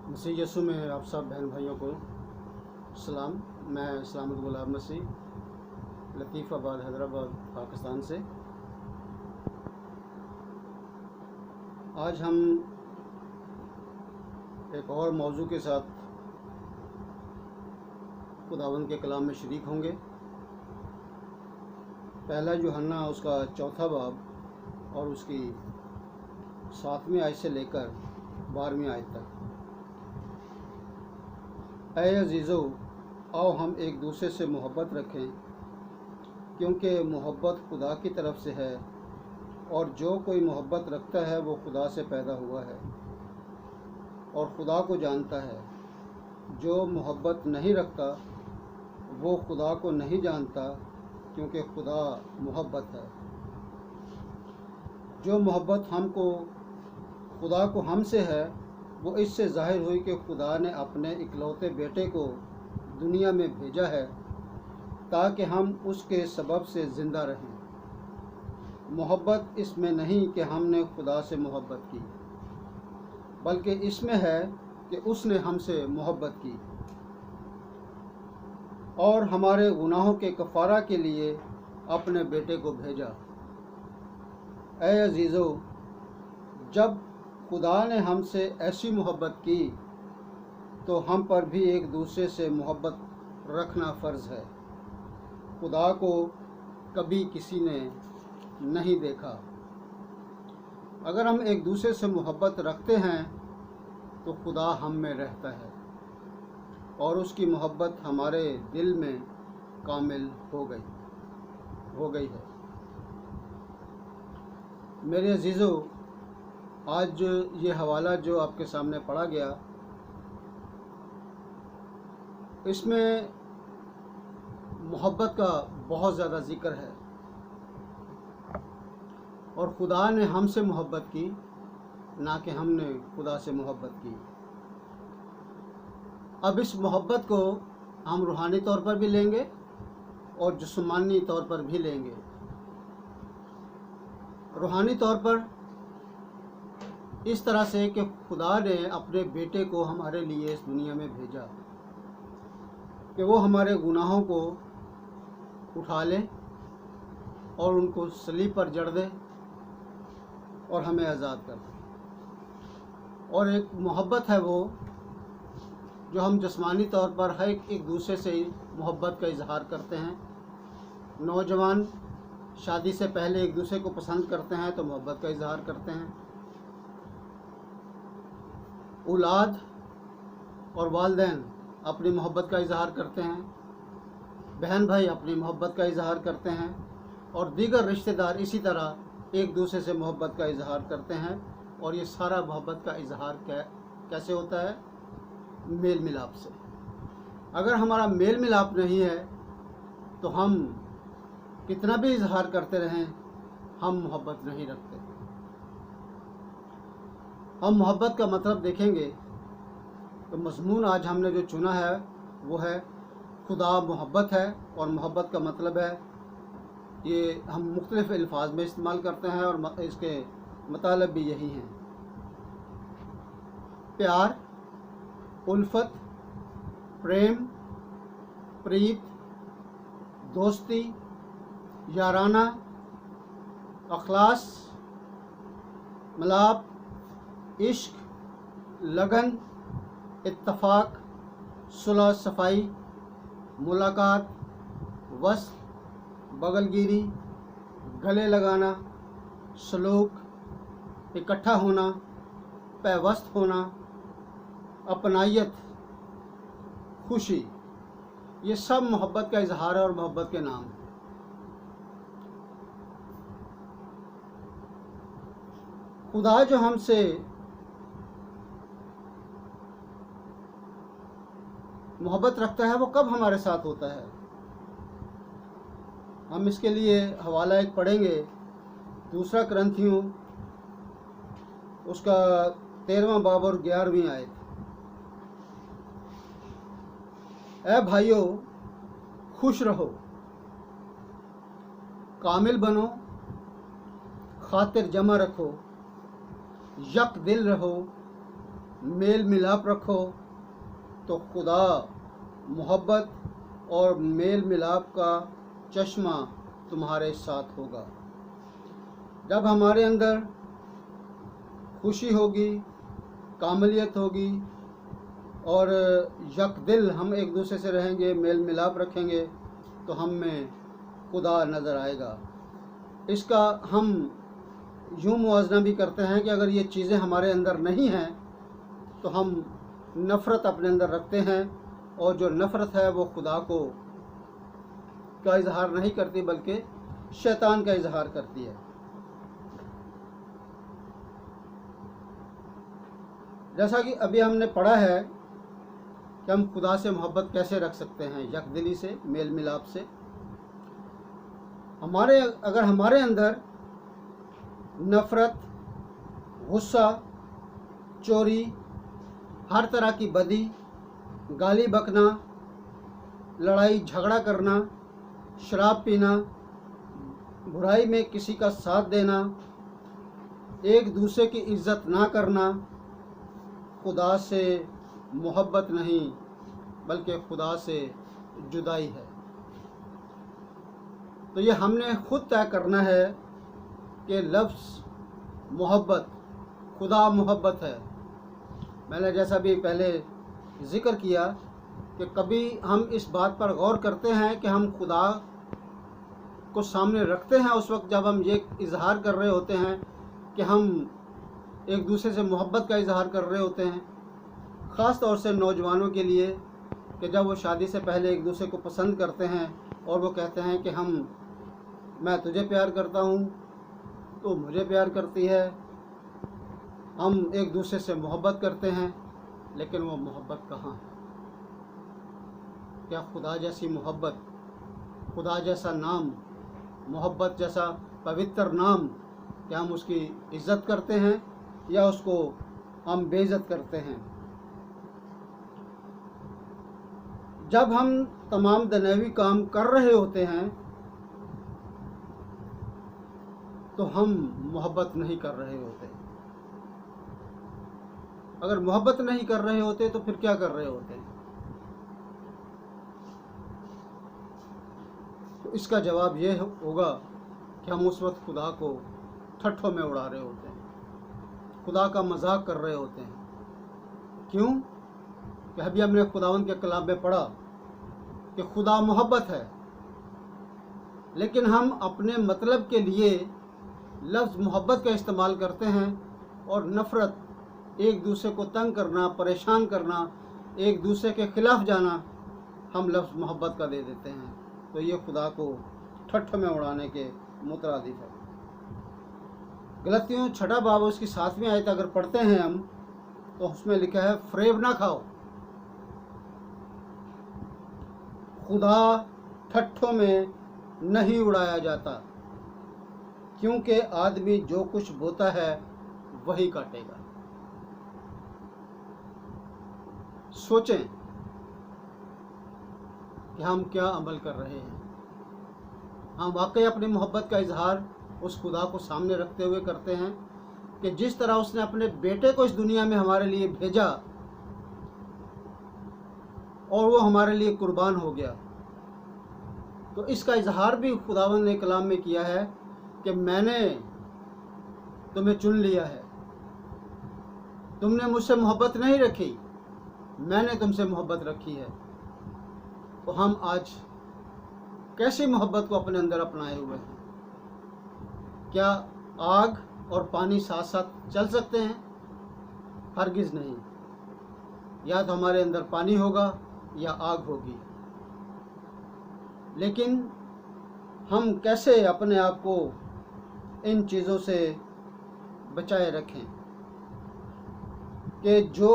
मसीह यीशु में आप सब बहन भाइयों को सलाम। मैं सलामत गुलाम मसीह लतीफ़ाबाद हैदराबाद पाकिस्तान से। आज हम एक और मौजू के साथ खुदावंद के कलाम में शरीक होंगे। पहला यूहन्ना उसका चौथा बाब और उसकी 7वीं आयत से लेकर 12वीं आयत तक। ऐ अजीज़ो, आओ हम एक दूसरे से मोहब्बत रखें, क्योंकि मोहब्बत खुदा की तरफ से है, और जो कोई मोहब्बत रखता है वो खुदा से पैदा हुआ है और खुदा को जानता है। जो मोहब्बत नहीं रखता वो खुदा को नहीं जानता, क्योंकि खुदा मोहब्बत है। जो मोहब्बत खुदा को हमसे है वो इससे ज़ाहिर हुई कि खुदा ने अपने इकलौते बेटे को दुनिया में भेजा है ताकि हम उसके सबब से ज़िंदा रहें। मोहब्बत इसमें नहीं कि हमने खुदा से मोहब्बत की, बल्कि इसमें है कि उसने हमसे मोहब्बत की और हमारे गुनाहों के कफ़ारा के लिए अपने बेटे को भेजा। ऐ अजीज़ो, जब खुदा ने हमसे ऐसी मोहब्बत की तो हम पर भी एक दूसरे से मोहब्बत रखना फ़र्ज़ है। खुदा को कभी किसी ने नहीं देखा। अगर हम एक दूसरे से मोहब्बत रखते हैं तो खुदा हम में रहता है और उसकी मोहब्बत हमारे दिल में कामिल हो गई है। मेरे अजीज़ों, आज ये हवाला जो आपके सामने पढ़ा गया, इसमें मोहब्बत का बहुत ज़्यादा ज़िक्र है और खुदा ने हमसे मोहब्बत की, ना कि हमने खुदा से मोहब्बत की। अब इस मोहब्बत को हम रूहानी तौर पर भी लेंगे और जिस्मानी तौर पर भी लेंगे। रूहानी तौर पर इस तरह से कि खुदा ने अपने बेटे को हमारे लिए इस दुनिया में भेजा कि वो हमारे गुनाहों को उठा ले और उनको सलीब पर जड़ दे और हमें आज़ाद कर दे। और एक मोहब्बत है वो जो हम जिस्मानी तौर पर हर एक दूसरे से मोहब्बत का इजहार करते हैं। नौजवान शादी से पहले एक दूसरे को पसंद करते हैं तो मोहब्बत का इजहार करते हैं। औलाद और वालिदैन अपनी मोहब्बत का इजहार करते हैं, बहन भाई अपनी मोहब्बत का इजहार करते हैं और दीगर रिश्तेदार इसी तरह एक दूसरे से मोहब्बत का इजहार करते हैं। और ये सारा मोहब्बत का इजहार कैसे होता है? मेल मिलाप से। अगर हमारा मेल मिलाप नहीं है तो हम कितना भी इजहार करते रहें, हम मोहब्बत नहीं रखते। हम मोहब्बत का मतलब देखेंगे तो मज़मून आज हमने जो चुना है वो है खुदा मोहब्बत है, और मोहब्बत का मतलब है, ये हम मुख्तलिफ़ अल्फाज में इस्तेमाल करते हैं और इसके मतलब भी यही हैं: प्यार, उल्फत, प्रेम, प्रीत, दोस्ती, याराना, अखलास, मलाप, इश्क, लगन, इत्तफाक, सुलह सफ़ाई, मुलाकात, वस, बगलगिरी, गले लगाना, सलूक, इकट्ठा होना, पैवस्त होना, अपनायत, खुशी, ये सब मोहब्बत का इजहार है और मोहब्बत के नाम हैं। खुदा जो हमसे मोहब्बत रखता है वो कब हमारे साथ होता है? हम इसके लिए हवाला एक पढ़ेंगे, 2 कुरिन्थियों उसका 13वां बाब और 11वीं आयत। ऐ भाइयों, खुश रहो, कामिल बनो, खातिर जमा रखो, यक दिल रहो, मेल मिलाप रखो तो खुदा मोहब्बत और मेल मिलाप का चश्मा तुम्हारे साथ होगा। जब हमारे अंदर खुशी होगी, कामलियत होगी और यक दिल हम एक दूसरे से रहेंगे, मेल मिलाप रखेंगे, तो हम में खुदा नज़र आएगा। इसका हम यूँ मुआवजा भी करते हैं कि अगर ये चीज़ें हमारे अंदर नहीं हैं तो हम नफ़रत अपने अंदर रखते हैं, और जो नफ़रत है वो खुदा का इजहार नहीं करती बल्कि शैतान का इजहार करती है। जैसा कि अभी हमने पढ़ा है कि हम खुदा से मोहब्बत कैसे रख सकते हैं, यकदिली से, मेल मिलाप से। अगर हमारे अंदर नफ़रत, गुस्सा, चोरी, हर तरह की बदी, गाली बकना, लड़ाई झगड़ा करना, शराब पीना, बुराई में किसी का साथ देना, एक दूसरे की इज्जत ना करना, खुदा से मोहब्बत नहीं बल्कि खुदा से जुदाई है। तो ये हमने खुद तय करना है कि लफ्ज़ मोहब्बत, खुदा मोहब्बत है। मैंने जैसा भी पहले ज़िक्र किया कि कभी हम इस बात पर गौर करते हैं कि हम खुदा को सामने रखते हैं उस वक्त जब हम ये इजहार कर रहे होते हैं कि हम एक दूसरे से मोहब्बत का इजहार कर रहे होते हैं। ख़ास तौर से नौजवानों के लिए कि जब वो शादी से पहले एक दूसरे को पसंद करते हैं और वो कहते हैं कि मैं तुझे प्यार करता हूँ, तो मुझे प्यार करती है, हम एक दूसरे से मोहब्बत करते हैं, लेकिन वो मोहब्बत कहाँ है? क्या खुदा जैसी मोहब्बत, खुदा जैसा नाम, मोहब्बत जैसा पवित्र नाम, क्या हम उसकी इज़्ज़त करते हैं या उसको हम बेइज्जत करते हैं? जब हम तमाम दुनियावी काम कर रहे होते हैं तो हम मोहब्बत नहीं कर रहे होते। अगर मोहब्बत नहीं कर रहे होते तो फिर क्या कर रहे होते? तो इसका जवाब ये होगा कि हम उस वक्त खुदा को ठट्ठों में उड़ा रहे होते हैं, खुदा का मजाक कर रहे होते हैं। क्यों? कि अभी हमने खुदावंद के कलाम में पढ़ा कि खुदा मोहब्बत है, लेकिन हम अपने मतलब के लिए लफ्ज़ मोहब्बत का इस्तेमाल करते हैं और नफ़रत, एक दूसरे को तंग करना, परेशान करना, एक दूसरे के ख़िलाफ़ जाना, हम लफ्ज़ मोहब्बत का दे देते हैं। तो ये खुदा को ठट्ठ में उड़ाने के मुतरादिफ है। गलतियों 6 बाब उसकी 7वीं आयत अगर पढ़ते हैं हम तो उसमें लिखा है, फ़रेब ना खाओ, खुदा ठट्ठों में नहीं उड़ाया जाता, क्योंकि आदमी जो कुछ बोता है वही काटेगा। सोचें कि हम क्या अमल कर रहे हैं। हम वाकई अपनी मोहब्बत का इजहार उस खुदा को सामने रखते हुए करते हैं कि जिस तरह उसने अपने बेटे को इस दुनिया में हमारे लिए भेजा और वो हमारे लिए कुर्बान हो गया। तो इसका इजहार भी खुदावंद ने कलाम में किया है कि मैंने तुम्हें चुन लिया है, तुमने मुझसे मोहब्बत नहीं रखी, मैंने तुमसे मोहब्बत रखी है। तो हम आज कैसी मोहब्बत को अपने अंदर अपनाए हुए हैं? क्या आग और पानी साथ साथ चल सकते हैं? हरगिज़ नहीं। या तो हमारे अंदर पानी होगा या आग होगी। लेकिन हम कैसे अपने आप को इन चीज़ों से बचाए रखें कि जो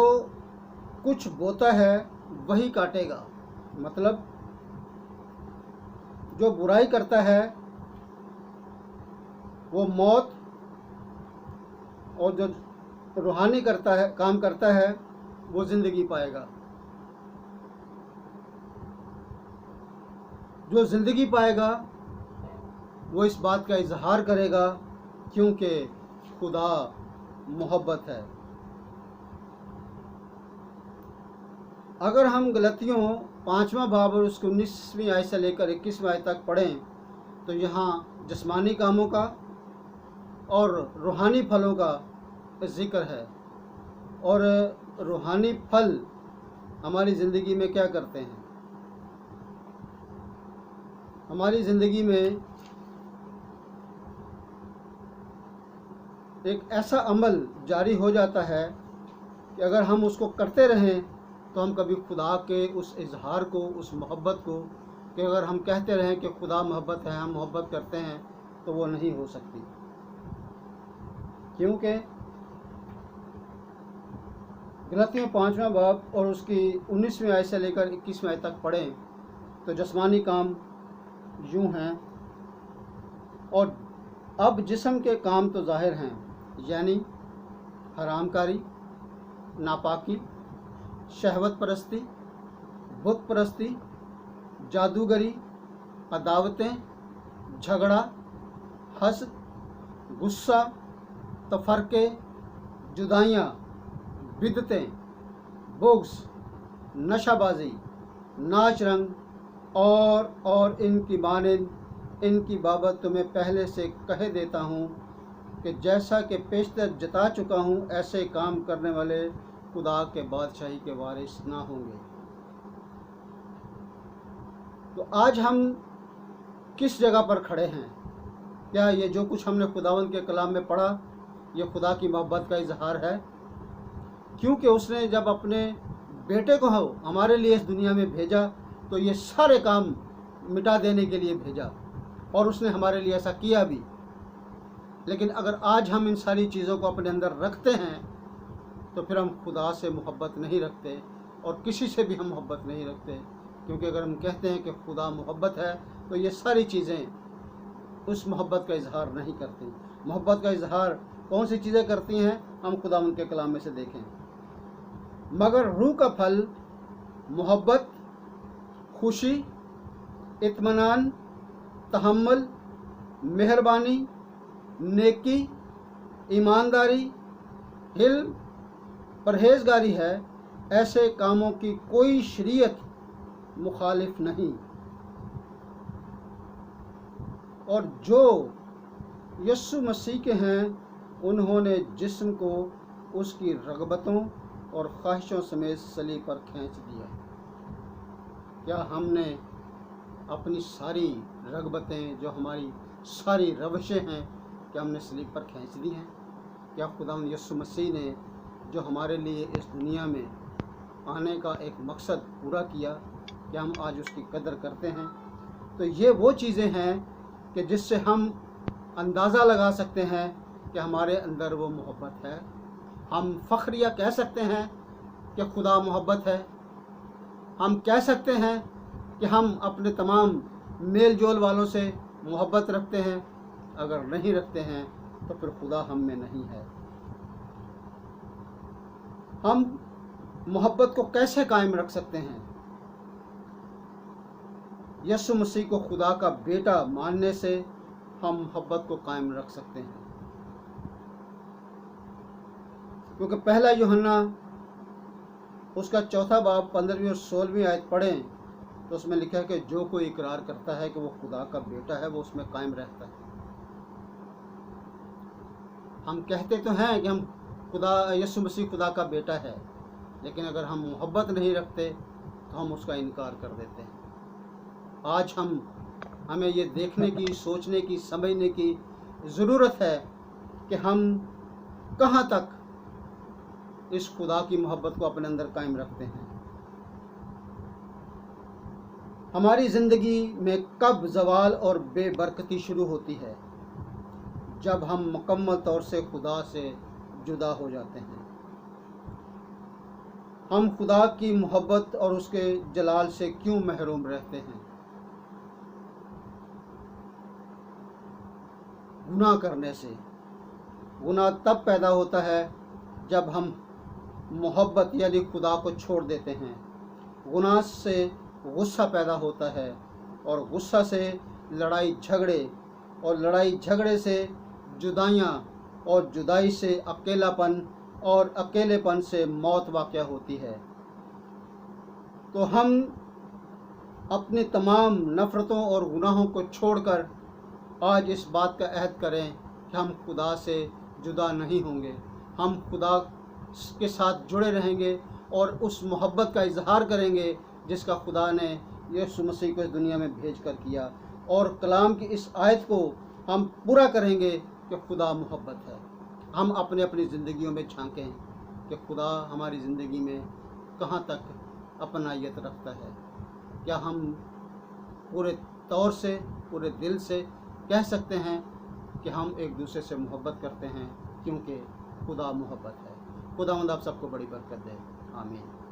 कुछ बोता है वही काटेगा। मतलब जो बुराई करता है वो मौत, और जो रूहानी काम करता है वो ज़िंदगी पाएगा। जो ज़िंदगी पाएगा वो इस बात का इजहार करेगा क्योंकि खुदा मोहब्बत है। अगर हम गलतियों 5वां बाब और उसकी 19वीं आयत से लेकर 21वीं आयत तक पढ़ें तो यहाँ जिस्मानी कामों का और रूहानी फलों का जिक्र है। और रूहानी फल हमारी ज़िंदगी में क्या करते हैं? हमारी ज़िंदगी में एक ऐसा अमल जारी हो जाता है कि अगर हम उसको करते रहें तो हम कभी खुदा के उस इजहार को, उस मोहब्बत को, कि अगर हम कहते रहें कि खुदा मोहब्बत है, हम मोहब्बत करते हैं, तो वो नहीं हो सकती। क्योंकि गलतियों 5वां बाब और उसकी 19वीं आयत से लेकर 21वीं आयत तक पढ़ें तो जिस्मानी काम यूँ हैं, और अब जिस्म के काम तो ज़ाहिर हैं, यानी हरामकारी, नापाकी, शहवत परस्ती, बुत परस्ती, जादूगरी, अदावतें, झगड़ा, हसद, गुस्सा, तफरके, जुदाइयाँ, बिदतें, बुग़्ज़, नशाबाजी, नाच रंग और इनकी मानिंद। इनकी बाबत तुम्हें पहले से कह देता हूँ कि जैसा कि पेशतर जता चुका हूँ, ऐसे काम करने वाले खुदा के बादशाही के वारिस ना होंगे। तो आज हम किस जगह पर खड़े हैं? क्या ये जो कुछ हमने खुदावंद के कलाम में पढ़ा, ये खुदा की मोहब्बत का इजहार है? क्योंकि उसने जब अपने बेटे को हमारे लिए इस दुनिया में भेजा तो ये सारे काम मिटा देने के लिए भेजा, और उसने हमारे लिए ऐसा किया भी। लेकिन अगर आज हम इन सारी चीज़ों को अपने अंदर रखते हैं तो फिर हम खुदा से मोहब्बत नहीं रखते और किसी से भी हम मोहब्बत नहीं रखते। क्योंकि अगर हम कहते हैं कि खुदा मोहब्बत है तो ये सारी चीज़ें उस मोहब्बत का इजहार नहीं करती। मोहब्बत का इजहार कौन सी चीज़ें करती हैं? हम खुदा उनके कलाम में से देखें। मगर रूह का फल मोहब्बत, खुशी, इत्मीनान, तहम्मुल, मेहरबानी, नेकी, ईमानदारी, हिल्म, परहेजगारी है। ऐसे कामों की कोई शरीयत मुखालिफ नहीं। और जो यीशु मसीह के हैं उन्होंने जिस्म को उसकी रगबतों और ख्वाहिशों समेत सलीब पर खींच दिया। क्या हमने अपनी सारी रगबतें, जो हमारी सारी रवशें हैं, क्या हमने सलीब पर खींच दी हैं? क्या खुदावंद यीशु मसीह ने जो हमारे लिए इस दुनिया में आने का एक मकसद पूरा किया, क्या हम आज उसकी कदर करते हैं? तो ये वो चीज़ें हैं कि जिससे हम अंदाज़ा लगा सकते हैं कि हमारे अंदर वो मोहब्बत है। हम फ़ख्रिया कह सकते हैं कि खुदा मोहब्बत है। हम कह सकते हैं कि हम अपने तमाम मेल जोल वालों से मोहब्बत रखते हैं। अगर नहीं रखते हैं तो फिर खुदा हम में नहीं है। हम मोहब्बत को कैसे कायम रख सकते हैं? यीशु मसीह को खुदा का बेटा मानने से हम मोहब्बत को कायम रख सकते हैं। क्योंकि पहला यूहन्ना उसका 4 बाब 15वीं और 16वीं आयत पढ़ें तो उसमें लिखा है कि जो कोई इकरार करता है कि वो खुदा का बेटा है, वो उसमें कायम रहता है। हम कहते तो हैं कि हम खुदा, यीशु मसीह खुदा का बेटा है, लेकिन अगर हम मोहब्बत नहीं रखते तो हम उसका इनकार कर देते हैं। आज हमें ये देखने की, सोचने की, समझने की ज़रूरत है कि हम कहाँ तक इस खुदा की मोहब्बत को अपने अंदर कायम रखते हैं। हमारी ज़िंदगी में कब ज़वाल और बेबरकती शुरू होती है? जब हम मुकम्मल तौर से खुदा से जुदा हो जाते हैं। हम खुदा की मोहब्बत और उसके जलाल से क्यों महरूम रहते हैं? गुनाह करने से। गुनाह तब पैदा होता है जब हम मोहब्बत यानी खुदा को छोड़ देते हैं। गुनाह से गुस्सा पैदा होता है और गुस्सा से लड़ाई झगड़े, और लड़ाई झगड़े से जुदाइयाँ, और जुदाई से अकेलापन, और अकेलेपन से मौत वाक़या होती है। तो हम अपनी तमाम नफ़रतों और गुनाहों को छोड़कर आज इस बात का अहद करें कि हम खुदा से जुदा नहीं होंगे, हम खुदा के साथ जुड़े रहेंगे और उस मोहब्बत का इजहार करेंगे जिसका खुदा ने यीशु मसीह को इस दुनिया में भेज कर किया। और कलाम की इस आयत को हम पूरा करेंगे कि खुदा मोहब्बत है। हम अपने अपनी ज़िंदगियों में झांकें कि खुदा हमारी ज़िंदगी में कहाँ तक अपनायत रखता है। क्या हम पूरे तौर से, पूरे दिल से कह सकते हैं कि हम एक दूसरे से मोहब्बत करते हैं, क्योंकि खुदा मोहब्बत है। खुदावंद आप सबको बड़ी बरकत दे। आमीन।